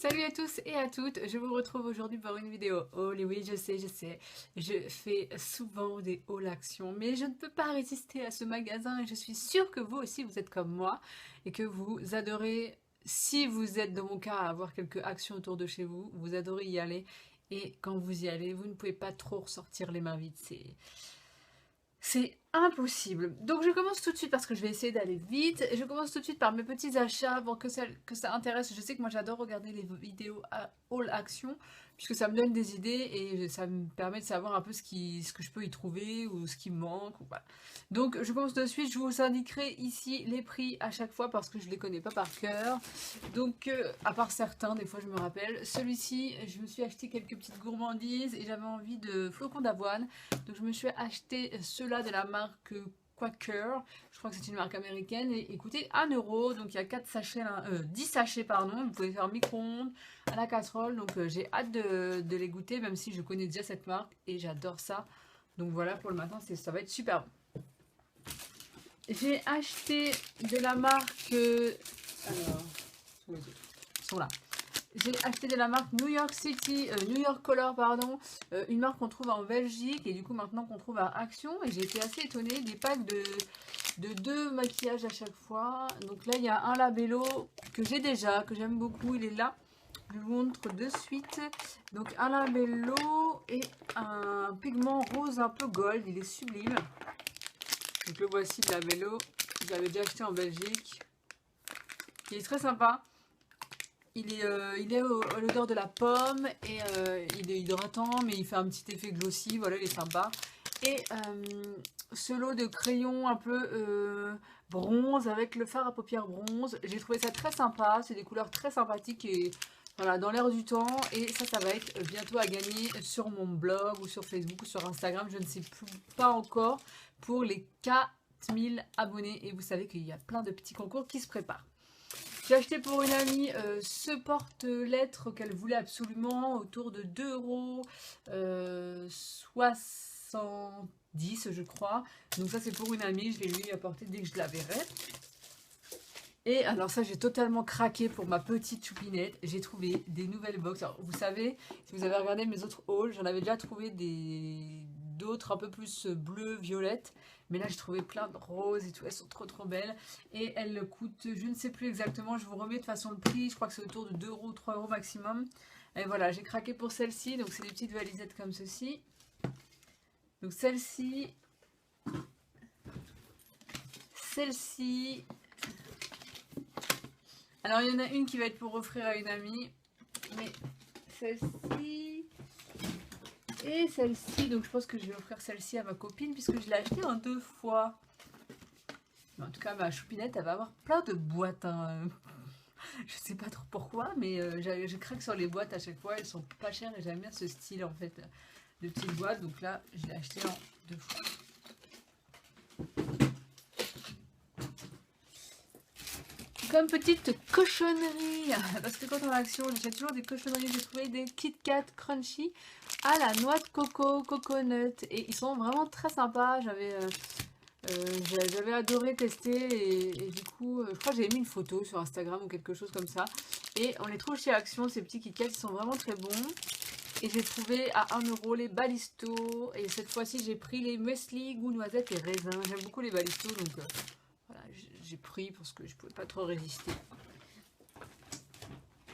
Salut à tous et à toutes, je vous retrouve aujourd'hui pour une vidéo haul. Et oui, je sais, je fais souvent des hauls actions, mais je ne peux pas résister à ce magasin et je suis sûre que vous aussi vous êtes comme moi et que vous adorez, si vous êtes dans mon cas à avoir quelques actions autour de chez vous, vous adorez y aller et quand vous y allez, vous ne pouvez pas trop ressortir les mains vides, c'est impossible. Donc je commence tout de suite parce que je vais essayer d'aller vite. Je commence tout de suite par mes petits achats avant que ça intéresse. Je sais que moi j'adore regarder les vidéos à all action puisque ça me donne des idées et ça me permet de savoir un peu ce que je peux y trouver ou ce qui me manque. Ou voilà. Donc je commence de suite. Je vous indiquerai ici les prix à chaque fois parce que je ne les connais pas par cœur. Donc à part certains, des fois je me rappelle. Celui-ci, je me suis acheté quelques petites gourmandises et j'avais envie de flocons d'avoine. Donc je me suis acheté ceux-là de la marque Quaker, je crois que c'est une marque américaine, et coûtait 1 €, donc il y a 4 sachets, 10 sachets, pardon, vous pouvez faire micro-ondes, à la casserole, donc j'ai hâte de les goûter, même si je connais déjà cette marque, et j'adore ça. Donc voilà, pour le matin, ça va être super bon. J'ai acheté de la marque... alors, ils sont là. J'ai acheté de la marque New York City, New York Color, pardon, une marque qu'on trouve en Belgique et du coup maintenant qu'on trouve à Action. Et j'ai été assez étonnée des packs de 2 maquillages à chaque fois. Donc là, il y a un labello que j'ai déjà, que j'aime beaucoup, il est là. Je vous montre de suite. Donc un labello et un pigment rose un peu gold, il est sublime. Donc le voici, le labello, je l'avais déjà acheté en Belgique. Il est très sympa. Il est à l'odeur de la pomme et il est hydratant, mais il fait un petit effet glossy. Voilà, il est sympa. Et ce lot de crayons un peu bronze avec le fard à paupières bronze. J'ai trouvé ça très sympa. C'est des couleurs très sympathiques et voilà, dans l'air du temps. Et ça va être bientôt à gagner sur mon blog ou sur Facebook ou sur Instagram. Je ne sais pas encore pour les 4000 abonnés. Et vous savez qu'il y a plein de petits concours qui se préparent. J'ai acheté pour une amie ce porte-lettres qu'elle voulait absolument, autour de 2,70 € je crois. Donc ça c'est pour une amie, je vais lui apporter dès que je la verrai. Et alors ça j'ai totalement craqué pour ma petite choupinette, j'ai trouvé des nouvelles box. Alors vous savez, si vous avez regardé mes autres hauls, j'en avais déjà trouvé d'autres un peu plus bleu, violette. Mais là j'ai trouvé plein de roses et tout, elles sont trop belles. Et elles coûtent, je ne sais plus exactement, je vous remets de toute façon le prix, je crois que c'est autour de 2 €, 3 € maximum. Et voilà, j'ai craqué pour celle-ci, donc c'est des petites valisettes comme ceci. Donc celle-ci, alors il y en a une qui va être pour offrir à une amie, mais celle-ci et celle-ci, donc je pense que je vais offrir celle-ci à ma copine puisque je l'ai achetée en 2 fois. Mais en tout cas, ma choupinette, elle va avoir plein de boîtes, hein. Je sais pas trop pourquoi, mais je craque sur les boîtes à chaque fois, elles sont pas chères et j'aime bien ce style en fait de petites boîtes, donc là je l'ai acheté en 2 fois. Comme petite cochonnerie, parce que quand on a Action, j'achète toujours des cochonneries. J'ai trouvé des Kit Kat Crunchy à la noix de coco, coconut, et ils sont vraiment très sympas. J'avais adoré tester et du coup, je crois que j'ai mis une photo sur Instagram ou quelque chose comme ça. Et on les trouve chez Action, ces petits Kit Kat, ils sont vraiment très bons. Et j'ai trouvé à 1 € les balistos, et cette fois-ci j'ai pris les muesli, goût noisette et raisin. J'aime beaucoup les balistos, donc voilà, j'ai pris parce que je pouvais pas trop résister.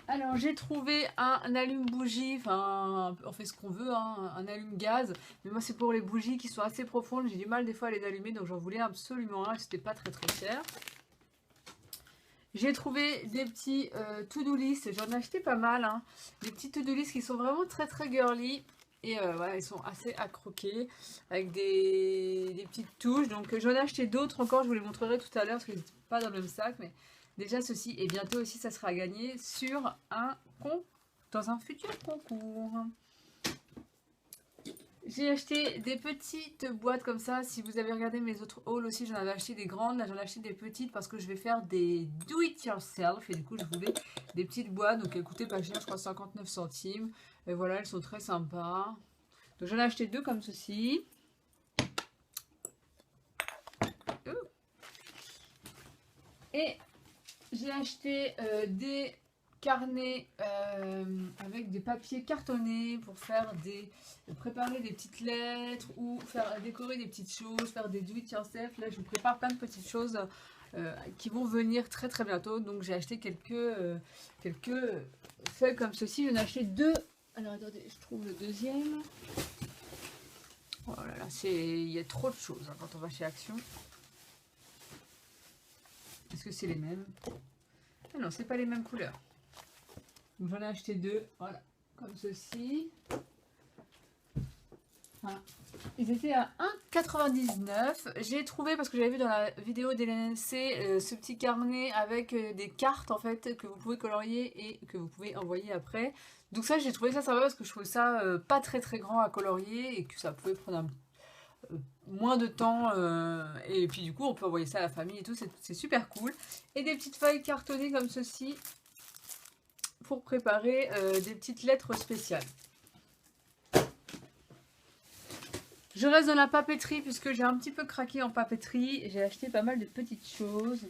Alors j'ai trouvé un allume-bougie, enfin on fait ce qu'on veut, hein, un allume-gaz, mais moi c'est pour les bougies qui sont assez profondes, j'ai du mal des fois à les allumer, donc j'en voulais absolument un, c'était pas très cher. J'ai trouvé des petits to-do list, j'en ai acheté pas mal, hein, des petits to-do list qui sont vraiment très girly. Et voilà, ils sont assez à croquer avec des petites touches. Donc j'en ai acheté d'autres encore, je vous les montrerai tout à l'heure parce qu'ils n'étaient pas dans le même sac. Mais déjà ceci, et bientôt aussi ça sera gagné sur dans un futur concours. J'ai acheté des petites boîtes comme ça. Si vous avez regardé mes autres hauls aussi, j'en avais acheté des grandes. Là, j'en ai acheté des petites parce que je vais faire des do it yourself. Et du coup, je voulais des petites boîtes. Donc, elles coûtaient pas cher, je crois 59 centimes. Et voilà, elles sont très sympas. Donc, j'en ai acheté 2 comme ceci. Et j'ai acheté des carnet avec des papiers cartonnés pour faire préparer des petites lettres ou faire décorer des petites choses, faire des do it yourself. Là, je vous prépare plein de petites choses qui vont venir très très bientôt. Donc, j'ai acheté quelques feuilles comme ceci. J'en ai acheté deux. Alors, attendez, je trouve le deuxième. Oh là là, il y a trop de choses hein, quand on va chez Action. Est-ce que c'est les mêmes? Ah non, c'est pas les mêmes couleurs. Donc j'en ai acheté deux, voilà, comme ceci. Voilà. Ils étaient à 1,99 €. J'ai trouvé, parce que j'avais vu dans la vidéo d'LNC, ce petit carnet avec des cartes en fait que vous pouvez colorier et que vous pouvez envoyer après. Donc ça, j'ai trouvé ça sympa parce que je trouvais ça pas très très grand à colorier et que ça pouvait prendre moins de temps. Et puis du coup, on peut envoyer ça à la famille et tout, c'est super cool. Et des petites feuilles cartonnées comme ceci pour préparer des petites lettres spéciales. Je reste dans la papeterie puisque j'ai un petit peu craqué en papeterie. J'ai acheté pas mal de petites choses.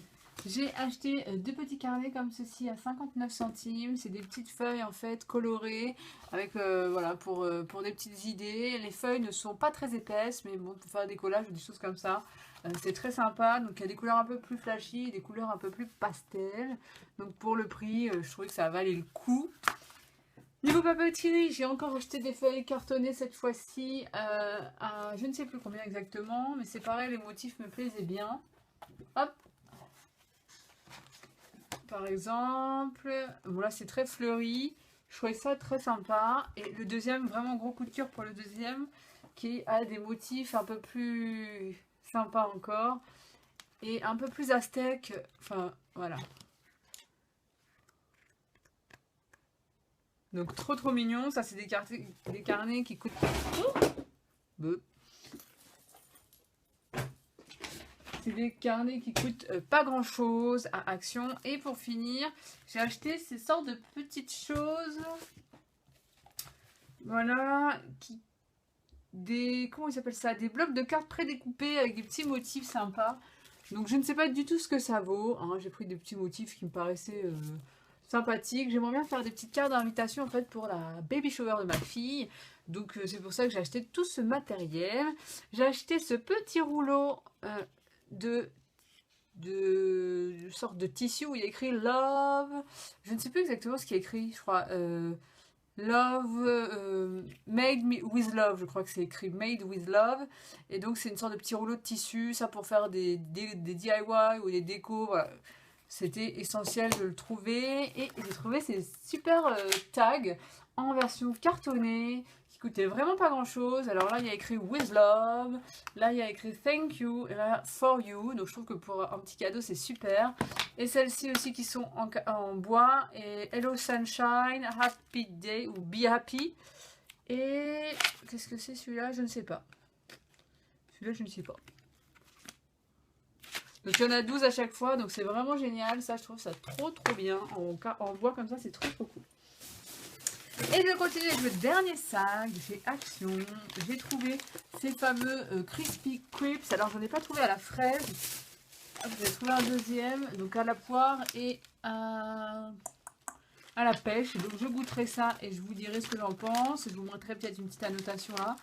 J'ai acheté deux petits carnets comme ceci à 59 centimes. C'est des petites feuilles en fait colorées avec voilà pour des petites idées. Les feuilles ne sont pas très épaisses, mais bon, pour faire des collages ou des choses comme ça, c'est très sympa. Donc il y a des couleurs un peu plus flashy et des couleurs un peu plus pastel. Donc pour le prix, je trouvais que ça valait le coup. Niveau papeterie, j'ai encore acheté des feuilles cartonnées cette fois-ci à je ne sais plus combien exactement, mais c'est pareil, les motifs me plaisaient bien. Hop! Par exemple, bon là c'est très fleuri, je trouvais ça très sympa. Et le deuxième, vraiment gros coup de cœur pour le deuxième, qui a des motifs un peu plus sympas encore. Et un peu plus aztèque, enfin voilà. Donc trop trop mignon, ça c'est des carnets qui coûtent... C'est des carnets qui coûtent pas grand chose à Action. Et pour finir, j'ai acheté ces sortes de petites choses. Voilà, comment ils appellent ça? Des blocs de cartes prédécoupés avec des petits motifs sympas. Donc je ne sais pas du tout ce que ça vaut. Hein. J'ai pris des petits motifs qui me paraissaient sympathiques. J'aimerais bien faire des petites cartes d'invitation en fait pour la baby shower de ma fille. Donc c'est pour ça que j'ai acheté tout ce matériel. J'ai acheté ce petit rouleau de sorte de tissu où il y a écrit love. Je ne sais plus exactement ce qui est écrit, je crois. Love, made with love, je crois que c'est écrit made with love. Et donc c'est une sorte de petit rouleau de tissu, ça pour faire des DIY ou des décos, voilà. C'était essentiel de le trouver. Et j'ai trouvé ces super tags en version cartonnée qui coûtaient vraiment pas grand chose. Alors là il y a écrit with love, là il y a écrit thank you, et là for you. Donc je trouve que pour un petit cadeau c'est super. Et celles-ci aussi qui sont en bois. Et Hello Sunshine, Happy Day ou Be Happy. Et qu'est-ce que c'est celui-là? Je ne sais pas. Celui-là je ne sais pas. Donc il y en a 12 à chaque fois, donc c'est vraiment génial. Ça, je trouve ça trop trop bien. En bois comme ça, c'est trop trop cool. Et je continue avec le dernier sac chez Action. J'ai trouvé ces fameux Crispy Crisps. Alors j'en ai pas trouvé à la fraise. J'ai trouvé un deuxième, donc à la poire et à la pêche. Donc je goûterai ça et je vous dirai ce que j'en pense. Je vous montrerai peut-être une petite annotation là.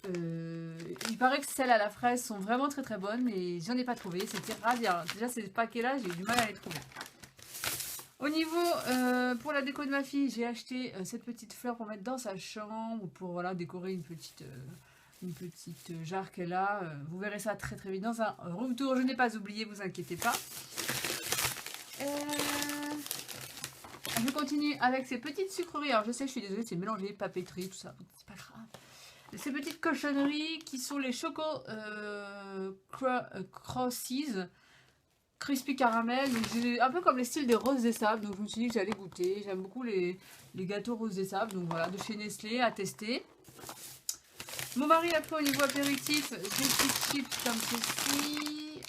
Il paraît que celles à la fraise sont vraiment très très bonnes, mais j'en ai pas trouvé. C'était rare. Déjà ces paquets là, j'ai eu du mal à les trouver. Au niveau, pour la déco de ma fille, j'ai acheté cette petite fleur pour mettre dans sa chambre, pour voilà, décorer une petite jarre qu'elle a. Vous verrez ça très très vite dans un room tour. Je n'ai pas oublié, vous inquiétez pas. Je continue avec ces petites sucreries. Alors je sais, je suis désolée, c'est mélangé, papeterie, tout ça. C'est pas grave. Ces petites cochonneries qui sont les Choco Crosses Crispy Caramel. Un peu comme les styles des roses des sables. Donc je me suis dit que j'allais goûter. J'aime beaucoup les gâteaux roses des sables. Donc voilà, de chez Nestlé à tester. Mon mari a pris au niveau apéritif des petites chips comme ceci.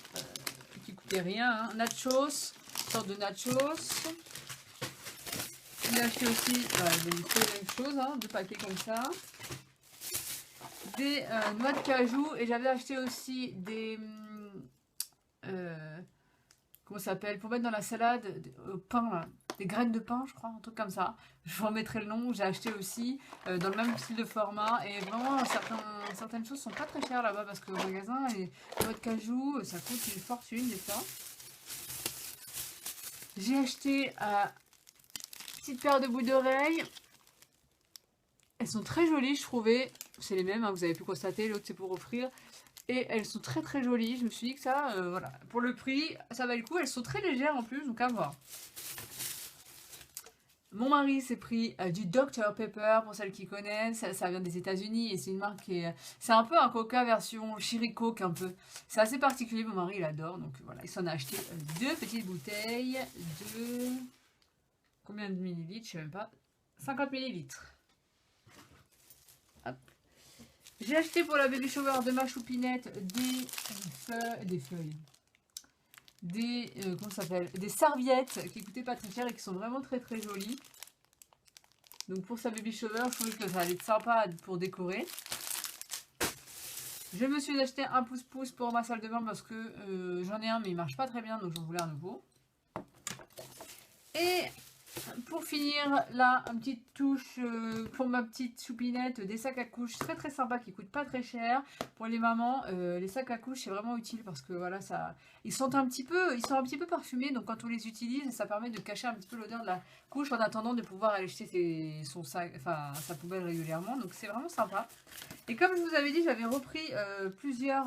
Qui coûtaient rien. Hein. Nachos. Une sorte de nachos. Il a acheté aussi la même chose. Hein, deux paquets comme ça. Des noix de cajou et j'avais acheté aussi des comment ça s'appelle pour mettre dans la salade au pain là. des graines de pain, je crois, un truc comme ça. Je vous remettrai le nom. J'ai acheté aussi dans le même style de format. Et vraiment, certaines choses sont pas très chères là-bas parce qu'au magasin, les noix de cajou, ça coûte une fortune des fois. J'ai acheté une petite paire de boucles d'oreilles. Elles sont très jolies, je trouvais. C'est les mêmes, hein, vous avez pu constater. L'autre, c'est pour offrir. Et elles sont très très jolies. Je me suis dit que ça, voilà, pour le prix, ça valait le coup. Elles sont très légères en plus, donc à voir. Mon mari s'est pris du Dr Pepper, pour celles qui connaissent. Ça vient des États-Unis et c'est une marque qui est... C'est un peu un Coca version Cherry Coke un peu. C'est assez particulier, mon mari il adore. Donc voilà, il s'en a acheté 2 petites bouteilles de... Combien de millilitres? Je sais même pas. 50 millilitres. Hop. J'ai acheté pour la baby shower de ma choupinette comment ça s'appelle, des serviettes qui coûtaient pas très cher et qui sont vraiment très très jolies. Donc pour sa baby shower, je trouvais que ça allait être sympa pour décorer. Je me suis acheté un pouce-pouce pour ma salle de bain parce que j'en ai un mais il marche pas très bien, donc j'en voulais un nouveau. Et pour finir, là, une petite touche pour ma petite choupinette, des sacs à couches très très sympas qui coûtent pas très cher. Pour les mamans, les sacs à couches c'est vraiment utile parce que voilà, ils sont un petit peu parfumés, donc quand on les utilise, ça permet de cacher un petit peu l'odeur de la couche en attendant de pouvoir aller jeter sa poubelle régulièrement, donc c'est vraiment sympa. Et comme je vous avais dit, j'avais repris plusieurs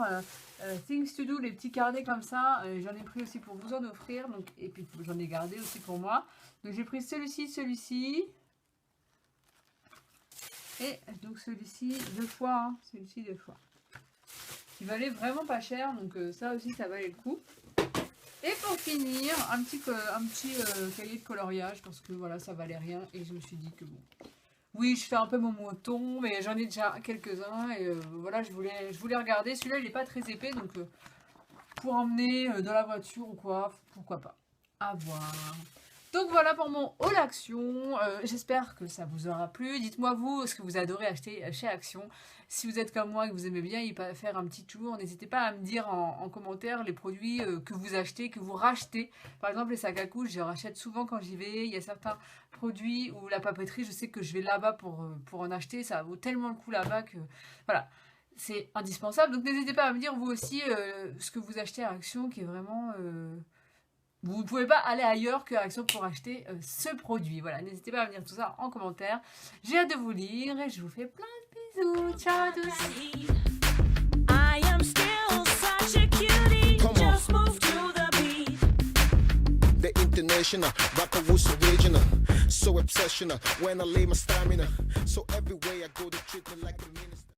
things to do, les petits carnets comme ça. J'en ai pris aussi pour vous en offrir, donc, et puis j'en ai gardé aussi pour moi. Donc j'ai pris celui-ci. Et donc celui-ci 2 fois, hein, celui-ci 2 fois. Il valait vraiment pas cher, donc ça aussi ça valait le coup. Et pour finir, un petit cahier de coloriage, parce que voilà, ça valait rien. Et je me suis dit que bon... Oui, je fais un peu mon mouton, mais j'en ai déjà quelques-uns. Et voilà, je voulais regarder. Celui-là, il n'est pas très épais, donc pour emmener dans la voiture ou quoi, pourquoi pas. À voir. Donc voilà pour mon haul Action. J'espère que ça vous aura plu. Dites-moi vous ce que vous adorez acheter chez Action. Si vous êtes comme moi et que vous aimez bien y faire un petit tour, n'hésitez pas à me dire en commentaire les produits que vous achetez, que vous rachetez. Par exemple les sacs à couches, je rachète souvent quand j'y vais. Il y a certains produits ou la papeterie, je sais que je vais là-bas pour en acheter. Ça vaut tellement le coup là-bas que voilà, c'est indispensable. Donc n'hésitez pas à me dire vous aussi ce que vous achetez à Action qui est vraiment... Vous ne pouvez pas aller ailleurs que Action pour acheter ce produit. Voilà, n'hésitez pas à me dire tout ça en commentaire. J'ai hâte de vous lire et je vous fais plein de bisous. Ciao à tous. I am still such a cutie. Just move to the beat. The international rapper was original. So exceptional when I lay my stamina. So everywhere I go, they treat me like a minister.